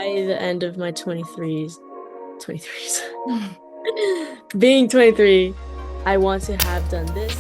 by the end of my 23s, being 23, I want to have done this.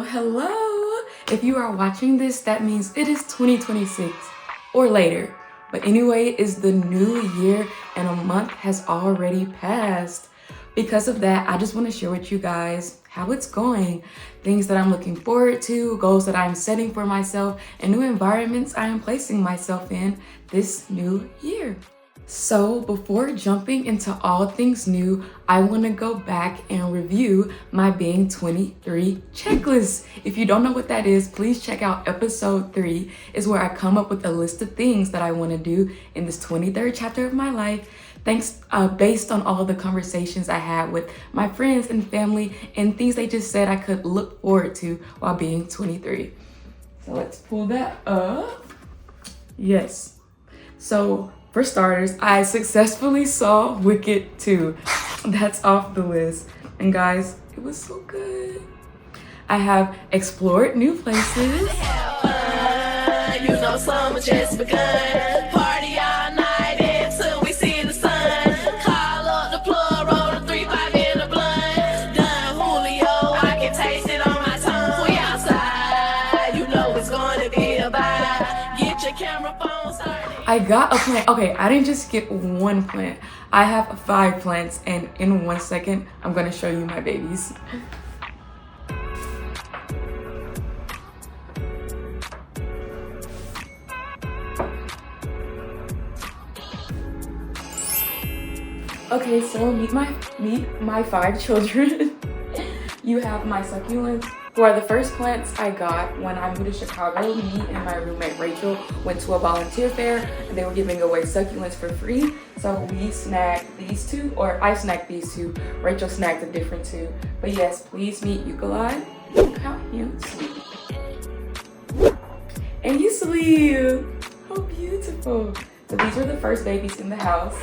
Hello. If you are watching this, that means it is 2026 or later. But anyway, it's the new year and a month has already passed. Because of that, I just want to share with you guys how it's going, things that I'm looking forward to, goals that I'm setting for myself, and new environments I am placing myself in this new year. So before jumping into all things new, I want to go back and review my being 23 checklist. If you don't know what that is, please check out episode 3. Is where I come up with a list of things that I want to do in this 23rd chapter of my life. Based on all the conversations I had with my friends and family and things they just said I could look forward to while being 23. So let's pull that up. Yes. So for starters, I successfully saw Wicked 2. That's off the list. And guys, it was so good. I have explored new places. You know summer just begun. Party all night until we see the sun. Call up the plug, roll the 3-5 in the blunt. Done Julio, I can taste it on my tongue. We outside, you know it's gonna be a vibe. Get your camera phone started. I got a plant. Okay, I didn't just get one plant. I have 5 plants, and in 1 second, I'm gonna show you my babies. Okay, so meet my 5 children. You have my succulents, who are the first plants I got when I moved to Chicago. Me and my roommate Rachel went to a volunteer fair and they were giving away succulents for free. So we snagged these 2, or I snagged these 2. Rachel snagged a different 2. But yes, please meet Eucalyptus. Look how handsome. And you sleep. How beautiful. So these were the first babies in the house.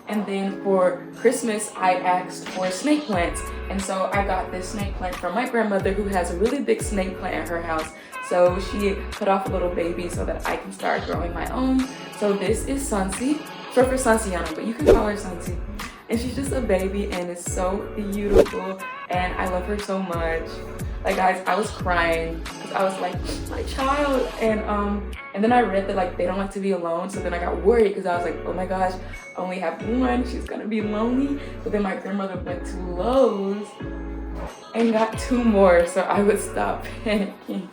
And then for Christmas, I asked for snake plants. And so I got this snake plant from my grandmother, who has a really big snake plant at her house. So she cut off a little baby so that I can start growing my own. So this is Sunsi, short for Sunsiana, but you can call her Sunsi. And she's just a baby and it's so beautiful. And I love her so much. Like guys, I was crying because I was like, my child. And then I read that like they don't like to be alone. So then I got worried because I was like, oh my gosh, I only have 1. She's gonna be lonely. But then my grandmother went to Lowe's and got 2 more. So I would stop panicking.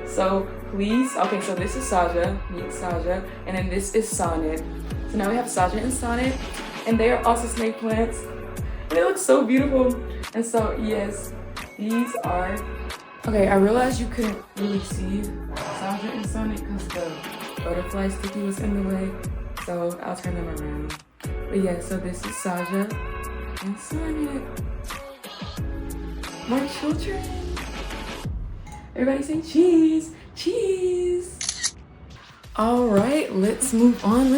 So please, okay, so this is Saja, meet Saja. And then this is Sonnet. So now we have Saja and Sonnet. And they are also snake plants. And they look so beautiful. And so yes, these are, okay, I realized you couldn't really see Saja and Sonnet because the butterfly sticky was in the way. So I'll turn them around. But yeah, so this is Saja and Sonnet. My children. Everybody say cheese, cheese. All right, let's move on.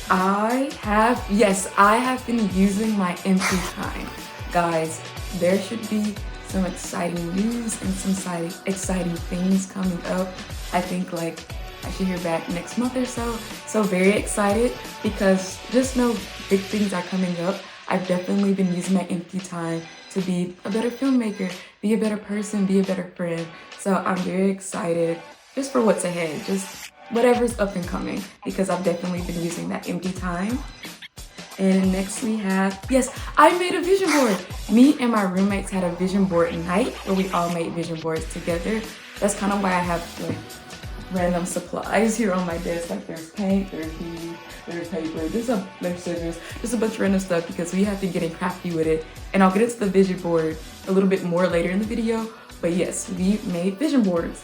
I have been using my empty time. Guys, there should be some exciting news and some exciting things coming up. I think like I should hear back next month or so. So very excited because just know big things are coming up. I've definitely been using my empty time to be a better filmmaker, be a better person, be a better friend. So I'm very excited just for what's ahead, just whatever's up and coming, because I've definitely been using that empty time. And next we have, yes, I made a vision board. Me and my roommates had a vision board night where we all made vision boards together. That's kind of why I have like random supplies here on my desk. Like there's paint, there's beads, there's paper, there's scissors, just a bunch of random stuff because we have to get crafty with it. And I'll get into the vision board a little bit more later in the video. But yes, we made vision boards.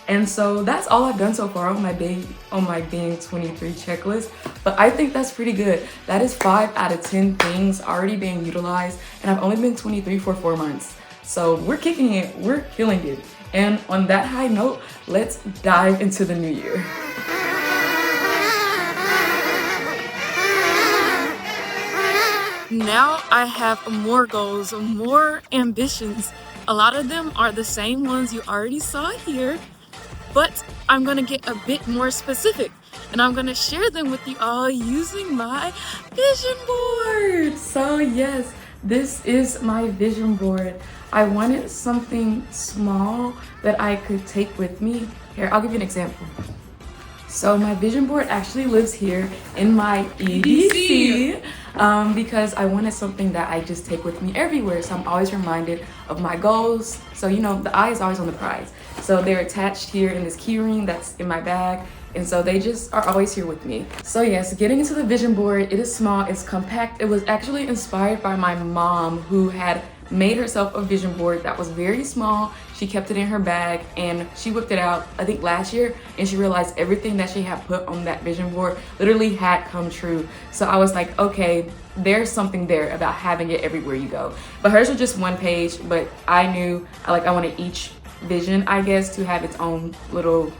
And so that's all I've done so far on my being 23 checklist. But I think that's pretty good. That is 5 out of 10 things already being utilized. And I've only been 23 for 4 months. So we're kicking it, we're killing it. And on that high note, let's dive into the new year. Now I have more goals, more ambitions. A lot of them are the same ones you already saw here. But I'm gonna get a bit more specific and I'm gonna share them with you all using my vision board. So yes, this is my vision board. I wanted something small that I could take with me. Here, I'll give you an example. So my vision board actually lives here in my EDC because I wanted something that I just take with me everywhere. So I'm always reminded of my goals. So you know, the eye is always on the prize. So they're attached here in this key ring that's in my bag. And so they just are always here with me. So yes, getting into the vision board, it is small, it's compact. It was actually inspired by my mom who had made herself a vision board that was very small. She kept it in her bag and she whipped it out, I think last year, and she realized everything that she had put on that vision board literally had come true. So I was like, okay, there's something there about having it everywhere you go. But hers was just one page, but I knew I wanted each vision, I guess, to have its own little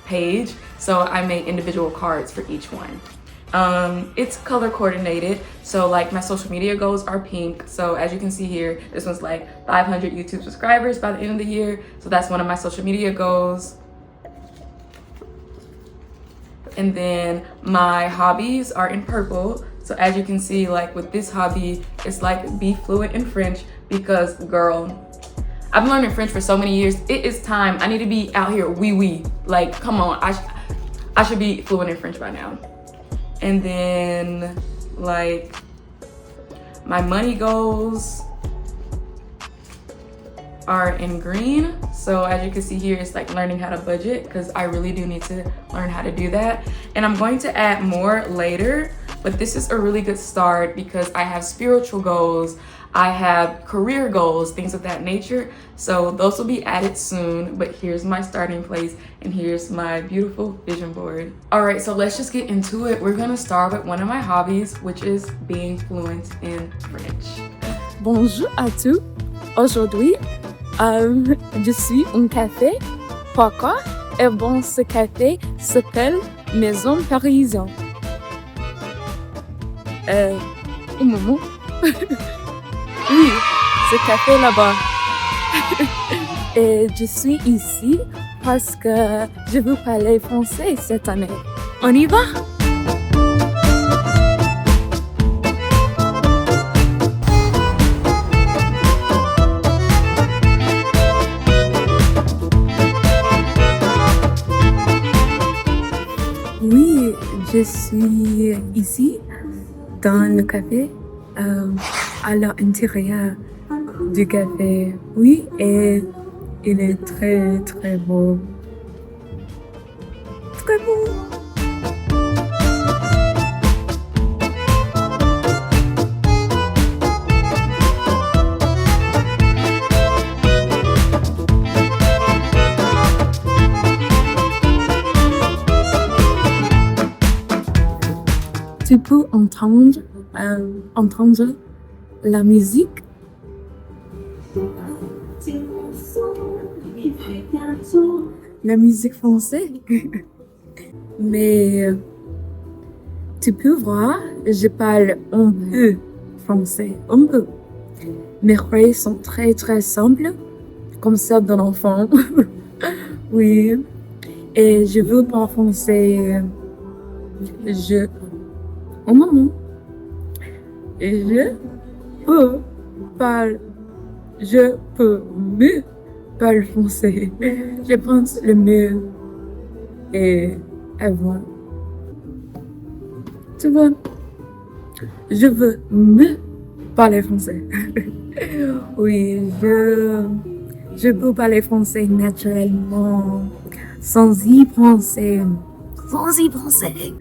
page. So I made individual cards for each one. It's color coordinated, so like my social media goals are pink. So as you can see here, this one's like 500 YouTube subscribers by the end of the year, so that's one of my social media goals. And then my hobbies are in purple. So as you can see, like with this hobby, it's like be fluent in French because girl, I've been learning French for so many years. It is time. I need to be out here oui. Like, come on, I should be fluent in French by now. And then like my money goals are in green. So as you can see here, it's like learning how to budget because I really do need to learn how to do that. And I'm going to add more later, but this is a really good start because I have spiritual goals, I have career goals, things of that nature. So those will be added soon, but here's my starting place and here's my beautiful vision board. All right, so let's just get into it. We're gonna start with one of my hobbies, which is being fluent in French. Bonjour à tous. Aujourd'hui, je suis un café. Pourquoi? Et bon, ce café s'appelle Maison Parisien. Un moment. Oui, ce café là-bas. Et je suis ici parce que je veux parler français cette année. On y va? Oui, je suis ici dans le café. À l'intérieur du café, oui, et il est très très beau. Très beau. Tu peux entendre la musique. La musique française. Mais tu peux voir, je parle un peu français, un peu. Mes phrases sont très très simples, comme ça d'un enfant. Oui. Et je veux parler français. Au moment, je peux parler, je peux mieux parler français. Je pense le mieux et avant. Tu vois, je veux mieux parler français. Oui, je peux parler français naturellement, sans y penser. Sans y penser.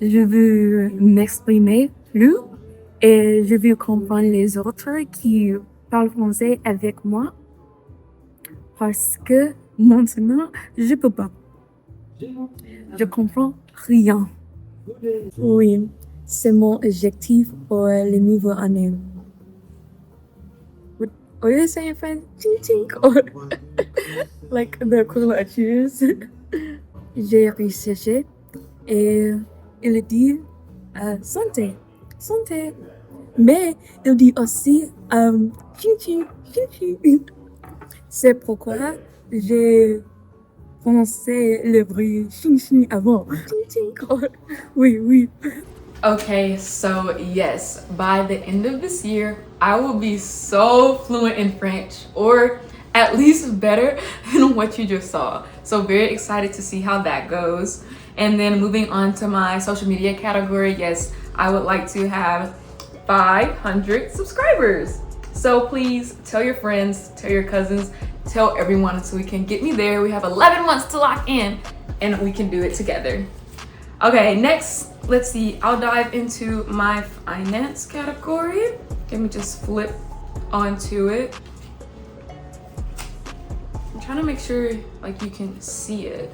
Je veux m'exprimer plus et je veux comprendre les autres qui parlent français avec moi parce que maintenant, je peux pas. Je comprends rien. Oui, c'est mon objectif pour les nouvelles années. What are you saying, friend? Ching ching or like the equivalent of cheers. J'ai recherché et il dit santé, santé. Mais il dit aussi ching ching, ching ching. C'est pourquoi j'ai pensé le bruit ching ching avant. Ching ching or oui, oui. Okay, so yes, by the end of this year, I will be so fluent in French, or at least better than what you just saw. So very excited to see how that goes. And then moving on to my social media category, yes, I would like to have 500 subscribers. So please tell your friends, tell your cousins, tell everyone so we can get me there. We have 11 months to lock in and we can do it together. Okay, next, let's see, I'll dive into my finance category. Let me just flip onto it. I'm trying to make sure like you can see it.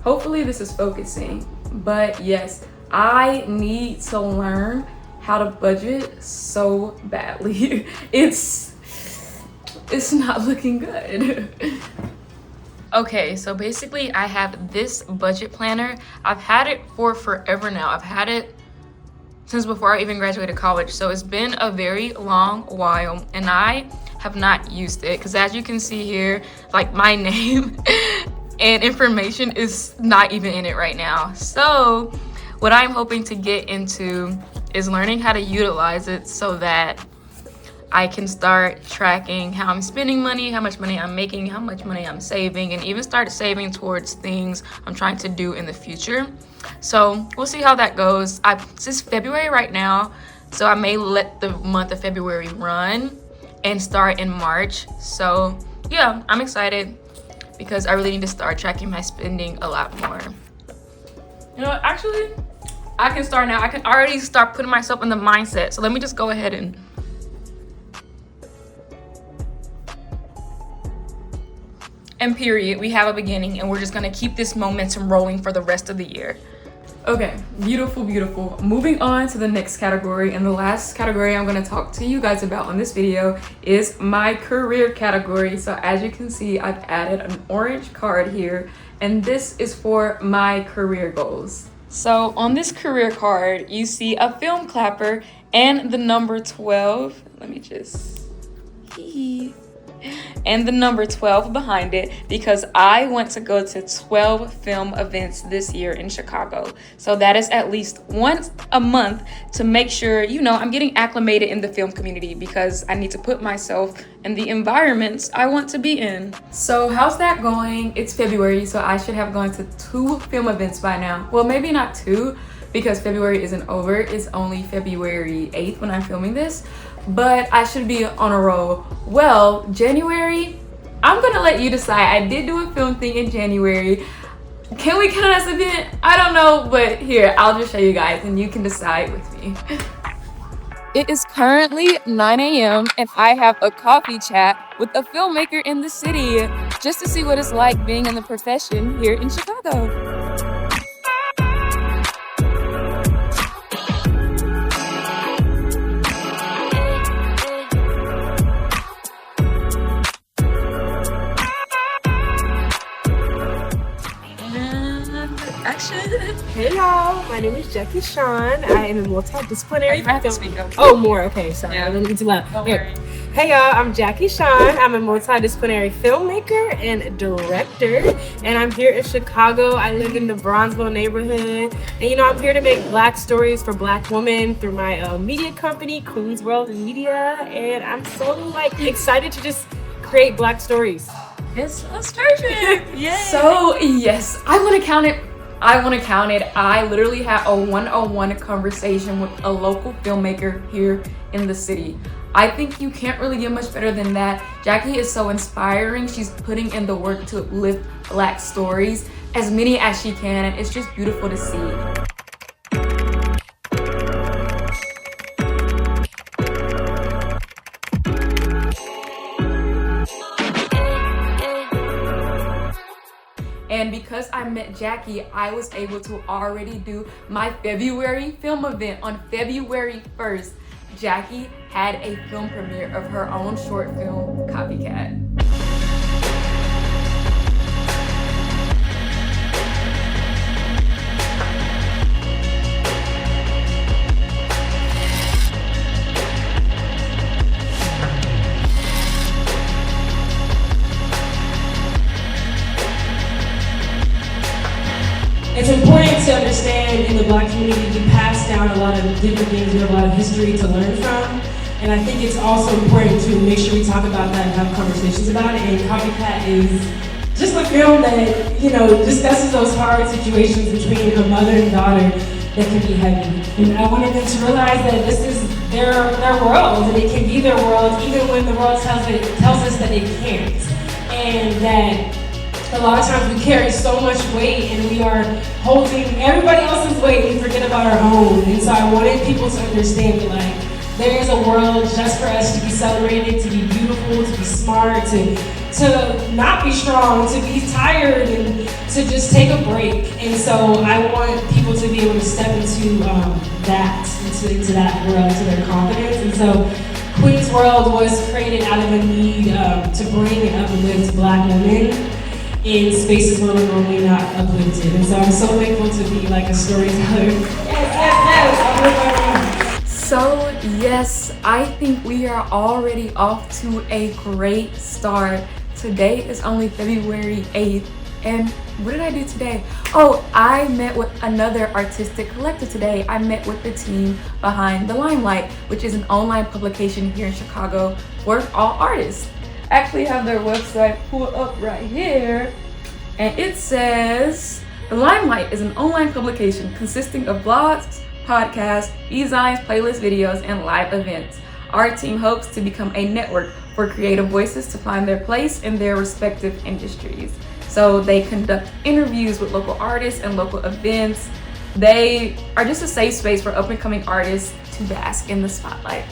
Hopefully this is focusing, but yes, I need to learn how to budget so badly. It's not looking good. Okay, so basically I have this budget planner. I've had it for forever now. I've had it since before I even graduated college. So it's been a very long while and I have not used it because as you can see here, like my name and information is not even in it right now. So what I'm hoping to get into is learning how to utilize it so that I can start tracking how I'm spending money, how much money I'm making, how much money I'm saving, and even start saving towards things I'm trying to do in the future. So we'll see how that goes. It's February right now, so I may let the month of February run and start in March. So yeah, I'm excited because I really need to start tracking my spending a lot more. You know what, actually, I can start now. I can already start putting myself in the mindset. So let me just go ahead and period, we have a beginning and we're just gonna keep this momentum rolling for the rest of the year. Okay, beautiful, beautiful. Moving on to the next category, and the last category I'm gonna talk to you guys about on this video is my career category. So as you can see, I've added an orange card here, and this is for my career goals. So on this career card, you see a film clapper and the number 12. Let me just and the number 12 behind it because I want to go to 12 film events this year in Chicago. So that is at least once a month to make sure, you know, I'm getting acclimated in the film community because I need to put myself in the environments I want to be in. So how's that going? It's February, so I should have gone to 2 film events by now. Well, maybe not 2 because February isn't over. It's only February 8th when I'm filming this. But I should be on a roll. Well, January, I'm gonna let you decide. I did do a film thing in January. Can we count it as an event? I don't know, but here, I'll just show you guys and you can decide with me. It is currently 9 a.m. and I have a coffee chat with a filmmaker in the city just to see what it's like being in the profession here in Chicago. Hey y'all, my name is Jackie Sean. I am a multidisciplinary You have to speak up. Oh, more. Okay, sorry. Yeah. I'm a little too loud. Don't Here. worry. Hey y'all, I'm Jackie Sean. I'm a multidisciplinary filmmaker and director, and I'm here in Chicago. I live in the Bronzeville neighborhood, and I'm here to make Black stories for Black women through my media company, Queen's World Media, and I'm so excited to just create Black stories. It's perfect. Yeah. So yes, I want to count it. I literally had a one-on-one conversation with a local filmmaker here in the city. I think you can't really get much better than that. Jackie is so inspiring. She's putting in the work to lift Black stories, as many as she can, and it's just beautiful to see. And because I met Jackie, I was able to already do my February film event on February 1st. Jackie had a film premiere of her own short film, Copycat. It's important to understand in the Black community, we pass down a lot of different things, we have a lot of history to learn from. And I think it's also important to make sure we talk about that and have conversations about it. And Copycat is just a film that, discusses those hard situations between a mother and daughter that can be heavy. And I wanted them to realize that this is their world, and it can be their world even when the world tells us that it can't. And that a lot of times we carry so much weight and we are holding everybody else's weight and we forget about our own. And so I wanted people to understand that there is a world just for us to be celebrated, to be beautiful, to be smart, to not be strong, to be tired, and to just take a break. And so I want people to be able to step into into that world, to their confidence. And so Queen's World was created out of a need to bring and uplift Black women in spaces where we're normally not uplifted. And so I'm so thankful to be a storyteller. Yes. So yes, I think we are already off to a great start. Today is only February 8th. And what did I do today? Oh, I met with another artistic collective today. I met with the team behind The Limelight, which is an online publication here in Chicago for all artists. Actually have their website pulled up right here, and it says The Limelight is an online publication consisting of blogs, podcasts, e-zines, playlists, videos, and live events. Our team hopes to become a network for creative voices to find their place in their respective industries. So they conduct interviews with local artists and local events. They are just a safe space for up-and-coming artists to bask in the spotlight.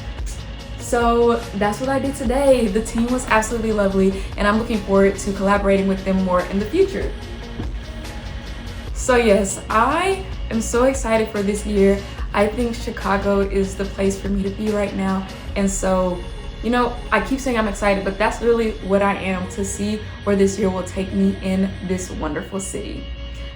So that's what I did today. The team was absolutely lovely, and I'm looking forward to collaborating with them more in the future. So yes, I am so excited for this year. I think Chicago is the place for me to be right now. And so, I keep saying I'm excited, but that's really what I am, to see where this year will take me in this wonderful city.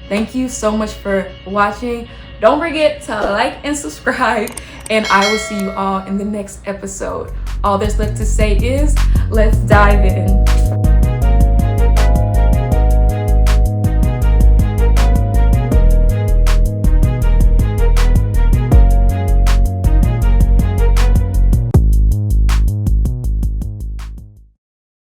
Thank you so much for watching. Don't forget to like and subscribe, and I will see you all in the next episode. All there's left to say is, let's dive in.